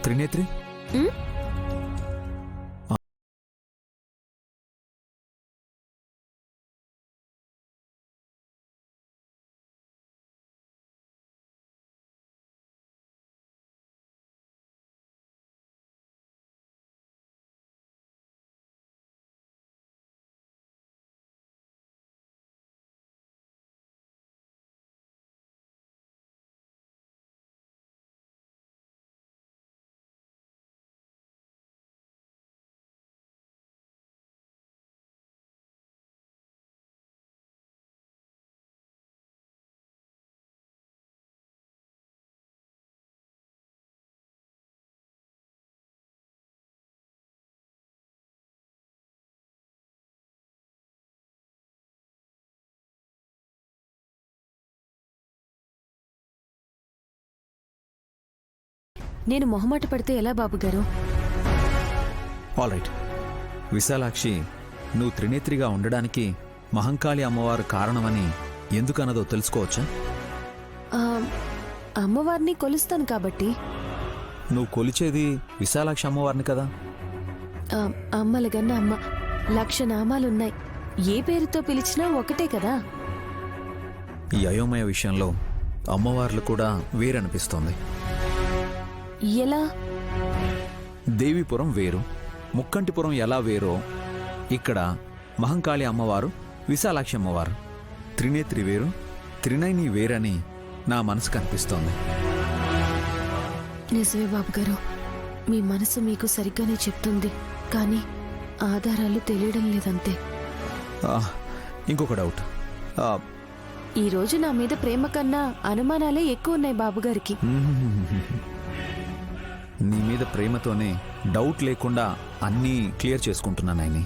త్రినేత్రి నేను మొహమాట పడితే ఎలా బాబుగారు? All right. విశాలాక్షి, నువ్వు త్రినేత్రిగా ఉండడానికి మహంకాళి అమ్మవారు కారణమని ఎందుకన్నదో తెలుసుకోవచ్చా? అమ్మవారిని కొలుస్తాను కాబట్టి. నువ్వు కొలిచేది విశాలాక్షి అమ్మవారిని కదా? అమ్మలగన్న అమ్మ 1,00,000 నామాలున్నాయి. ఏ పేరుతో పిలిచినా ఒకటే కదా. ఈ అయోమయ విషయంలో అమ్మవార్లు కూడా వేరనిపిస్తోంది. ఎలా? దేవీపురం వేరు, ముక్కంటిపురం ఎలా వేరో ఇక్కడ మహంకాళి అమ్మవారు, విశాలాక్షి అమ్మవారు, త్రినేత్రి వేరు, త్రినయని వేరని నా మనసు కనిపిస్తోంది. నిజమే బాబుగారు, మీ మనసు మీకు సరిగ్గానే చెప్తుంది, కానీ ఆధారాలు తెలియడం లేదంతే. ఇంకొక డౌట్. ఈరోజు నా మీద ప్రేమ కన్నా అనుమానాలే ఎక్కువ ఉన్నాయి బాబుగారికి. నీ మీద ప్రేమతోనే డౌట్ లేకుండా అన్నీ క్లియర్ చేసుకుంటున్నాను ఆయన్ని.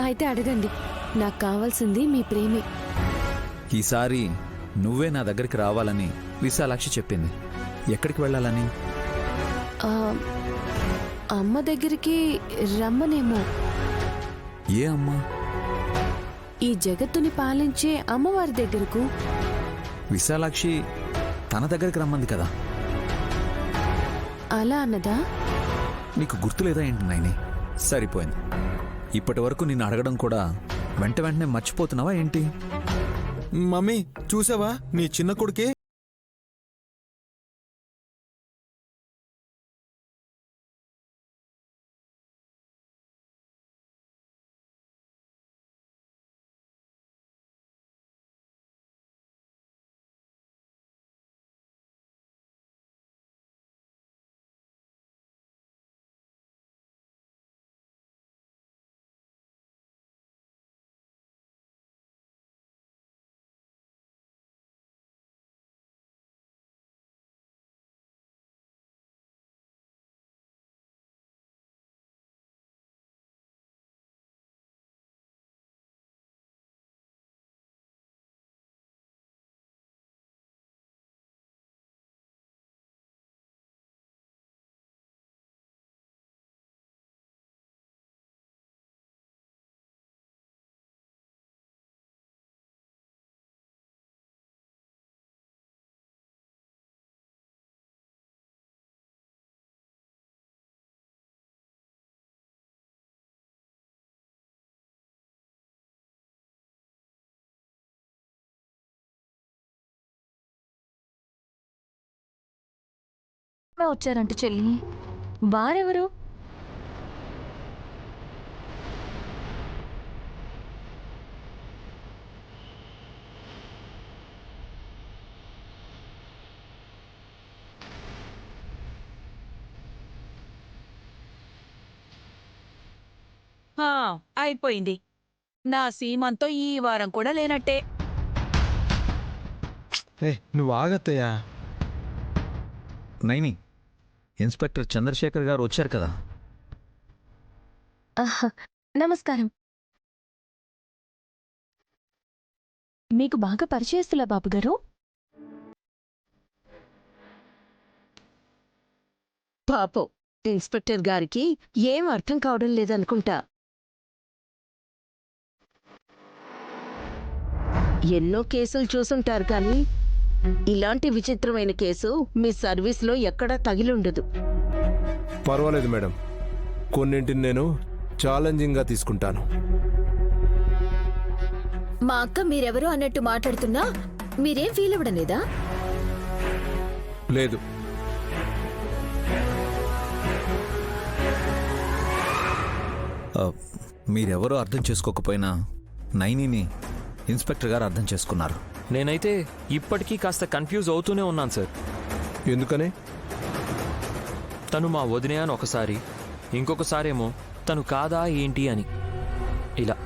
అయితే అడగండి, నాకు కావాల్సింది మీ ప్రేమే. ఈసారి నువ్వే నా దగ్గరికి రావాలని విశాలాక్షి చెప్పింది. ఎక్కడికి వెళ్ళాలని? అమ్మ దగ్గరికి రమ్మనేమో. ఏ అమ్మ? ఈ జగత్తుని పాలించే అమ్మవారి దగ్గరకు. విశాలాక్షి తన దగ్గరికి రమ్మంది కదా. అలా అన్నదా? నీకు గుర్తులేదా ఏంటి నాయని? సరిపోయింది. ఇప్పటి వరకు నిన్ను అడగడం కూడా వెంటనే మర్చిపోతున్నావా ఏంటి? మమ్మీ, చూసావా నీ చిన్న కొడుకే వచ్చారంట చెల్లి. వారెవరు? అయిపోయింది. నా సీమంతో ఈ వారం కూడా లేనట్టే. నువ్వు ఆగత్తయ్యా. నైని, ఇన్స్పెక్టర్ చంద్రశేఖర్ గారు వచ్చారు కదా. నమస్కారం. మీకు బాగా పరిచయస్తులా బాబుగారు? పాపం ఇన్స్పెక్టర్ గారికి ఏం అర్థం కావడం లేదనుకుంటా. ఎన్నో కేసులు చూసుంటారు కానీ ఇలాంటి విచిత్రమైన కేసు మీ సర్వీస్లో ఎక్కడా తగిలుండదు. పర్వాలేదు మేడం, కొన్నింటిని నేను ఛాలెంజింగ్గా తీసుకుంటాను. మా అక్క మీరెవరో అన్నట్టు మాట్లాడుతున్నా మీరేం ఫీల్ అవ్వడం లేదా? లేదు, మీరెవరో అర్థం చేసుకోకపోయినా నైనిని ఇన్స్పెక్టర్ గారు అర్థం చేసుకున్నారు. నేనైతే ఇప్పటికీ కాస్త కన్ఫ్యూజ్ అవుతూనే ఉన్నాను సార్. ఎందుకని? తను మా వదినే అని ఒకసారి, ఇంకొకసారేమో తను కాదా ఏంటి అని. ఇలా